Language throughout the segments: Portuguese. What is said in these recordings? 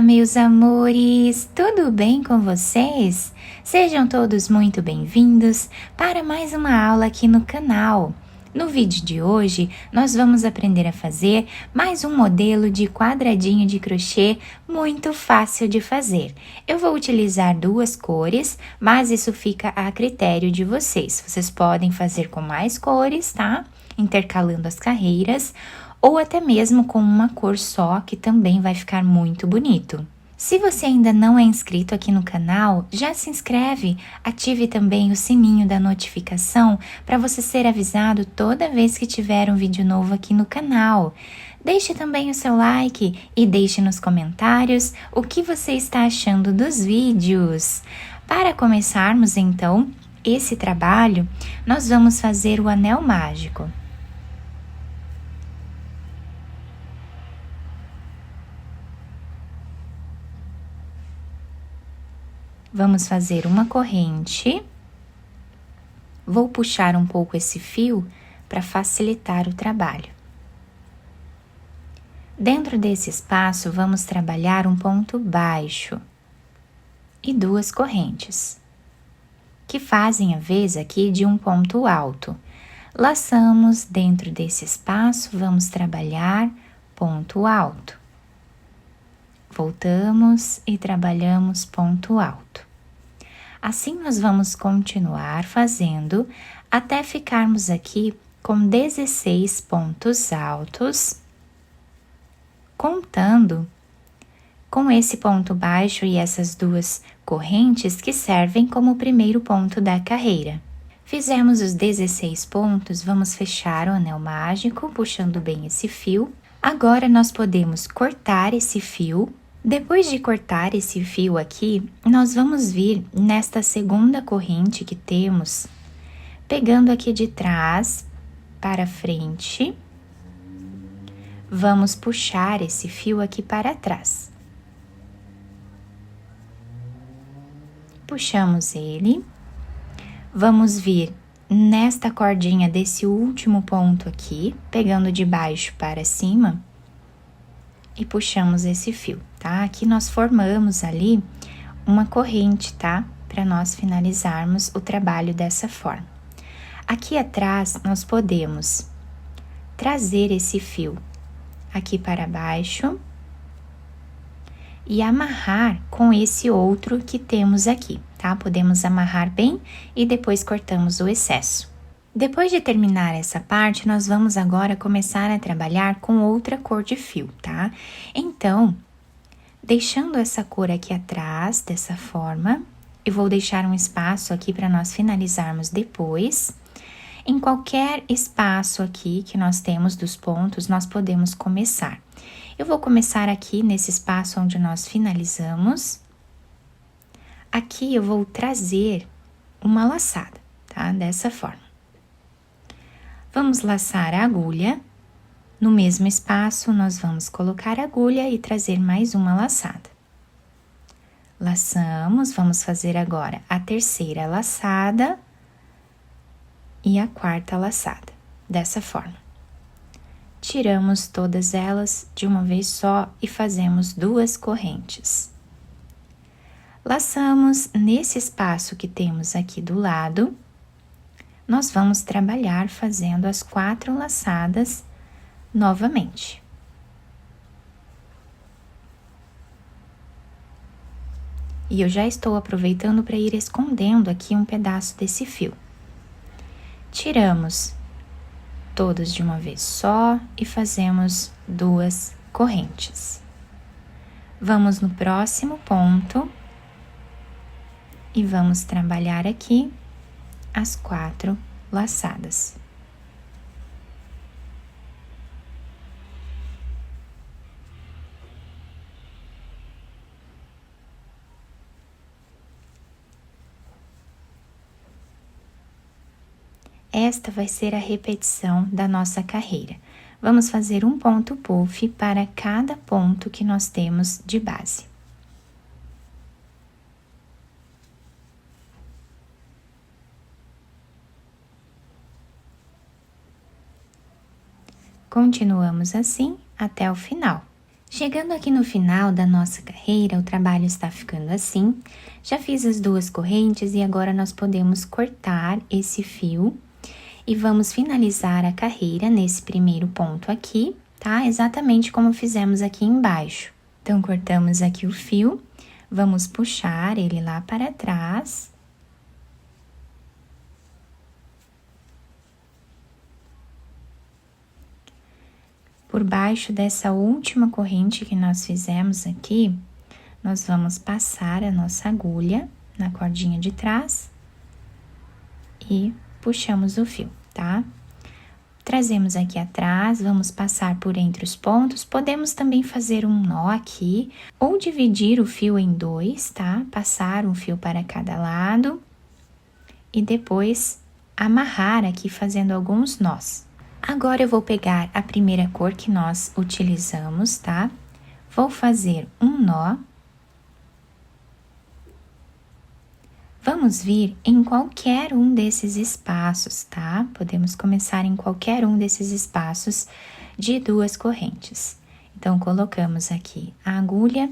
meus amores! Tudo bem com vocês? Sejam todos muito bem-vindos para mais uma aula aqui no canal. No vídeo de hoje, nós vamos aprender a fazer mais um modelo de quadradinho de crochê muito fácil de fazer. Eu vou utilizar duas cores, mas isso fica a critério de vocês. Vocês podem fazer com mais cores, tá? Intercalando as carreiras, ou até mesmo com uma cor só, que também vai ficar muito bonito. Se você ainda não é inscrito aqui no canal, já se inscreve, ative também o sininho da notificação para você ser avisado toda vez que tiver um vídeo novo aqui no canal. Deixe também o seu like e deixe nos comentários o que você está achando dos vídeos. Para começarmos então esse trabalho, nós vamos fazer o anel mágico. Vamos fazer uma corrente. Vou puxar um pouco esse fio para facilitar o trabalho. Dentro desse espaço, vamos trabalhar um ponto baixo e duas correntes, que fazem a vez aqui de um ponto alto. Laçamos dentro desse espaço, vamos trabalhar ponto alto. Voltamos e trabalhamos ponto alto. Assim, nós vamos continuar fazendo até ficarmos aqui com 16 pontos altos, contando com esse ponto baixo e essas duas correntes que servem como o primeiro ponto da carreira. Fizemos os 16 pontos, vamos fechar o anel mágico, puxando bem esse fio. Agora, nós podemos cortar esse fio. Depois de cortar esse fio aqui, nós vamos vir nesta segunda corrente que temos, pegando aqui de trás para frente, vamos puxar esse fio aqui para trás. Puxamos ele, vamos vir nesta cordinha desse último ponto aqui, pegando de baixo para cima, e puxamos esse fio, tá? Aqui nós formamos ali uma corrente, tá? Para nós finalizarmos o trabalho dessa forma. Aqui atrás, nós podemos trazer esse fio aqui para baixo e amarrar com esse outro que temos aqui, tá? Podemos amarrar bem e depois cortamos o excesso. Depois de terminar essa parte, nós vamos agora começar a trabalhar com outra cor de fio, tá? Então, deixando essa cor aqui atrás, dessa forma, eu vou deixar um espaço aqui para nós finalizarmos depois. Em qualquer espaço aqui que nós temos dos pontos, nós podemos começar. Eu vou começar aqui nesse espaço onde nós finalizamos. Aqui eu vou trazer uma laçada, tá? Dessa forma. Vamos laçar a agulha. No mesmo espaço, nós vamos colocar a agulha e trazer mais uma laçada. Laçamos, vamos fazer agora a terceira laçada e a quarta laçada, dessa forma. Tiramos todas elas de uma vez só e fazemos duas correntes. Laçamos nesse espaço que temos aqui do lado. Nós vamos trabalhar fazendo as 4 laçadas novamente. E eu já estou aproveitando para ir escondendo aqui um pedaço desse fio. Tiramos todos de uma vez só e fazemos duas correntes. Vamos no próximo ponto e vamos trabalhar aqui as 4 laçadas. Esta vai ser a repetição da nossa carreira. Vamos fazer um ponto puff para cada ponto que nós temos de base. Continuamos assim até o final. Chegando aqui no final da nossa carreira, o trabalho está ficando assim. Já fiz as duas correntes e agora nós podemos cortar esse fio e vamos finalizar a carreira nesse primeiro ponto aqui, tá? Exatamente como fizemos aqui embaixo. Então, cortamos aqui o fio, vamos puxar ele lá para trás. Por baixo dessa última corrente que nós fizemos aqui, nós vamos passar a nossa agulha na cordinha de trás e puxamos o fio, tá? Trazemos aqui atrás, vamos passar por entre os pontos, podemos também fazer um nó aqui, ou dividir o fio em dois, tá? Passar um fio para cada lado e depois amarrar aqui fazendo alguns nós. Agora eu vou pegar a primeira cor que nós utilizamos, tá? Vou fazer um nó. Vamos vir em qualquer um desses espaços, tá? Podemos começar em qualquer um desses espaços de duas correntes. Então, colocamos aqui a agulha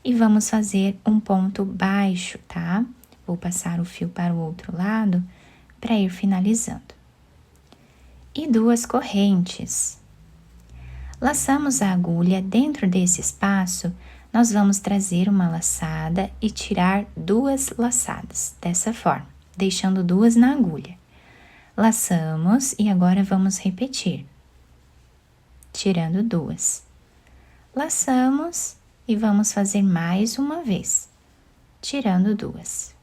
e vamos fazer um ponto baixo, tá? Vou passar o fio para o outro lado para ir finalizando. E duas correntes. Laçamos a agulha dentro desse espaço, nós vamos trazer uma laçada e tirar duas laçadas, dessa forma, deixando duas na agulha. Laçamos e agora vamos repetir, tirando duas. Laçamos e vamos fazer mais uma vez, tirando duas.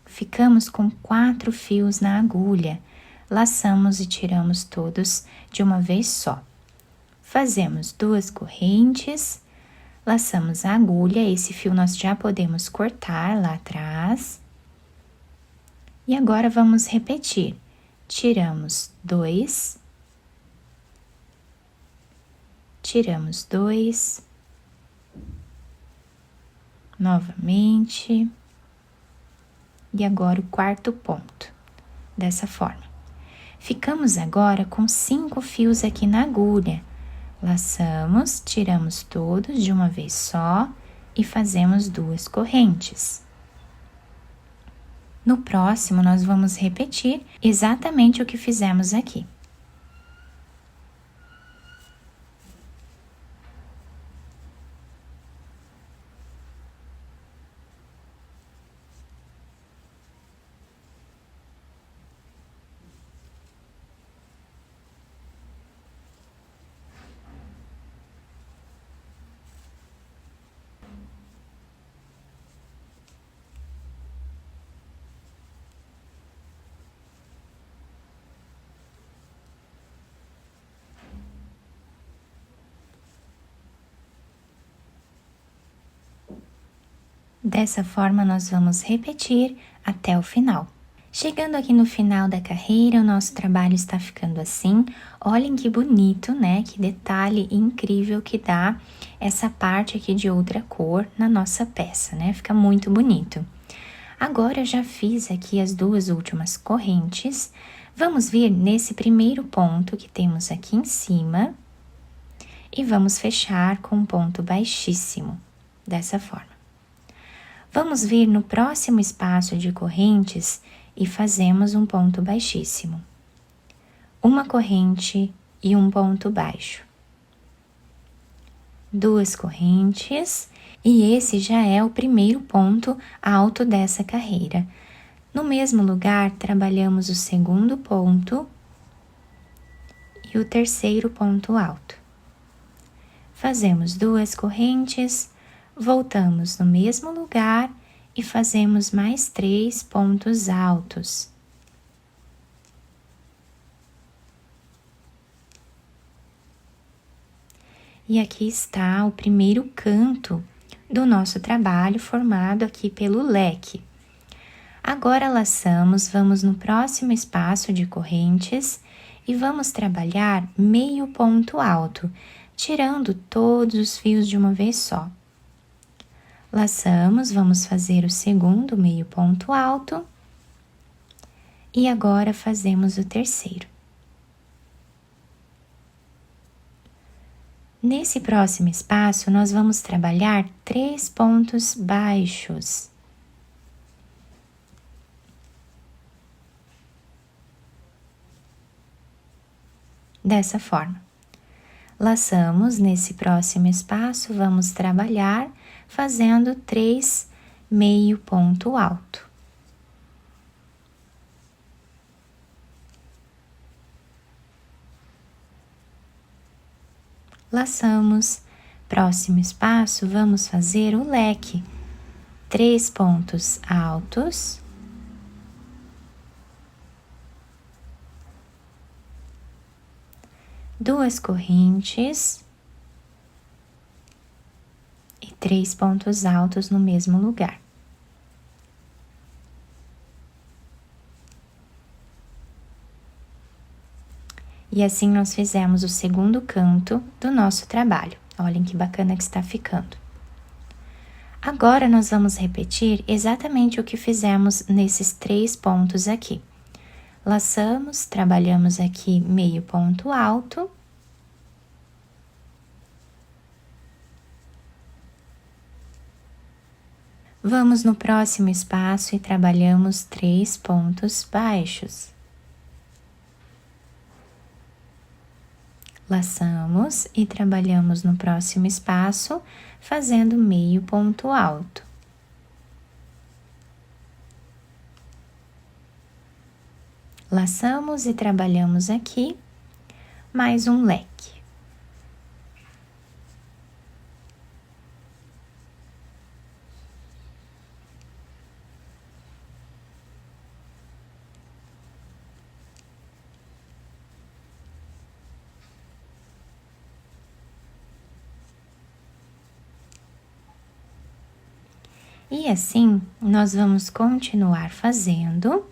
Ficamos com 4 fios na agulha, laçamos e tiramos todos de uma vez só. Fazemos duas correntes, laçamos a agulha, esse fio nós já podemos cortar lá atrás. E agora vamos repetir, tiramos dois, tiramos dois, novamente, e agora o quarto ponto, dessa forma. Ficamos agora com 5 fios aqui na agulha. Laçamos, tiramos todos de uma vez só e fazemos duas correntes. No próximo, nós vamos repetir exatamente o que fizemos aqui. Dessa forma, nós vamos repetir até o final. Chegando aqui no final da carreira, o nosso trabalho está ficando assim. Olhem que bonito, né? Que detalhe incrível que dá essa parte aqui de outra cor na nossa peça, né? Fica muito bonito. Agora, eu já fiz aqui as duas últimas correntes. Vamos vir nesse primeiro ponto que temos aqui em cima e vamos fechar com um ponto baixíssimo, dessa forma. Vamos vir no próximo espaço de correntes e fazemos um ponto baixíssimo. Uma corrente e um ponto baixo. Duas correntes e esse já é o primeiro ponto alto dessa carreira. No mesmo lugar, trabalhamos o segundo ponto e o terceiro ponto alto. Fazemos duas correntes, voltamos no mesmo lugar e fazemos mais 3 pontos altos. E aqui está o primeiro canto do nosso trabalho formado aqui pelo leque. Agora laçamos, vamos no próximo espaço de correntes e vamos trabalhar meio ponto alto, tirando todos os fios de uma vez só. Laçamos, vamos fazer o segundo meio ponto alto e agora fazemos o terceiro. Nesse próximo espaço, nós vamos trabalhar 3 pontos baixos. Dessa forma. Laçamos nesse próximo espaço, vamos trabalhar fazendo 3 meio ponto alto. Laçamos, próximo espaço, vamos fazer o leque, 3 pontos altos, duas correntes e 3 pontos altos no mesmo lugar. E assim nós fizemos o segundo canto do nosso trabalho. Olhem que bacana que está ficando. Agora nós vamos repetir exatamente o que fizemos nesses 3 pontos aqui. Laçamos, trabalhamos aqui meio ponto alto. Vamos no próximo espaço e trabalhamos 3 pontos baixos. Laçamos e trabalhamos no próximo espaço, fazendo meio ponto alto. Laçamos e trabalhamos aqui, mais um leque. E assim, nós vamos continuar fazendo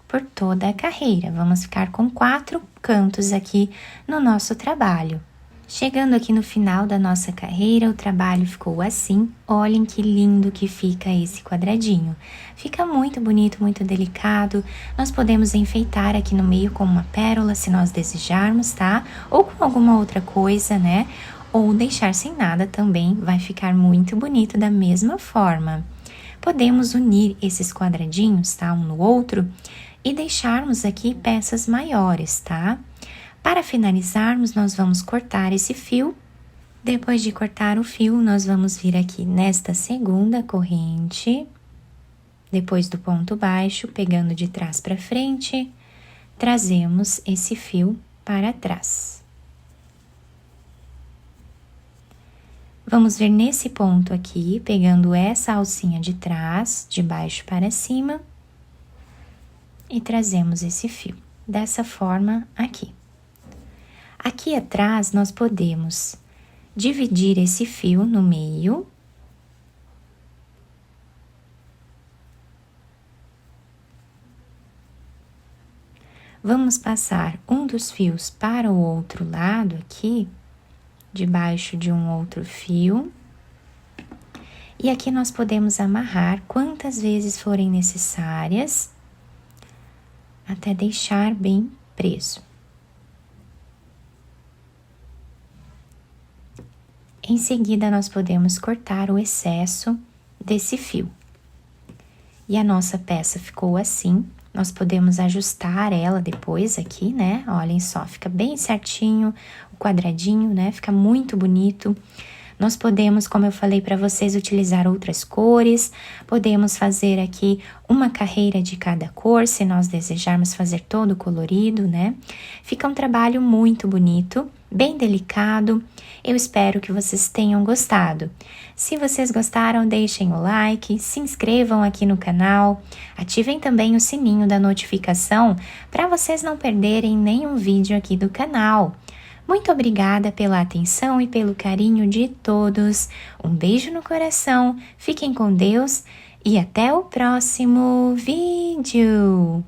por toda a carreira. Vamos ficar com 4 cantos aqui no nosso trabalho. Chegando aqui no final da nossa carreira, o trabalho ficou assim. Olhem que lindo que fica esse quadradinho. Fica muito bonito, muito delicado. Nós podemos enfeitar aqui no meio com uma pérola, se nós desejarmos, tá? Ou com alguma outra coisa, né? Ou deixar sem nada também vai ficar muito bonito da mesma forma. Podemos unir esses quadradinhos, tá? Um no outro e deixarmos aqui peças maiores, tá? Para finalizarmos, nós vamos cortar esse fio. Depois de cortar o fio, nós vamos vir aqui nesta segunda corrente, depois do ponto baixo, pegando de trás para frente, trazemos esse fio para trás. Vamos ver nesse ponto aqui, pegando essa alcinha de trás, de baixo para cima, e trazemos esse fio, dessa forma aqui. Aqui atrás, nós podemos dividir esse fio no meio. Vamos passar um dos fios para o outro lado aqui, debaixo de um outro fio. E aqui nós podemos amarrar quantas vezes forem necessárias, até deixar bem preso. Em seguida, nós podemos cortar o excesso desse fio. E a nossa peça ficou assim. Nós podemos ajustar ela depois aqui, né? Olhem só, fica bem certinho o quadradinho, né? Fica muito bonito. Nós podemos, como eu falei para vocês, utilizar outras cores. Podemos fazer aqui uma carreira de cada cor, se nós desejarmos fazer todo colorido, né? Fica um trabalho muito bonito, bem delicado. Eu espero que vocês tenham gostado. Se vocês gostaram, deixem o like, se inscrevam aqui no canal, ativem também o sininho da notificação para vocês não perderem nenhum vídeo aqui do canal. Muito obrigada pela atenção e pelo carinho de todos. Um beijo no coração, fiquem com Deus e até o próximo vídeo!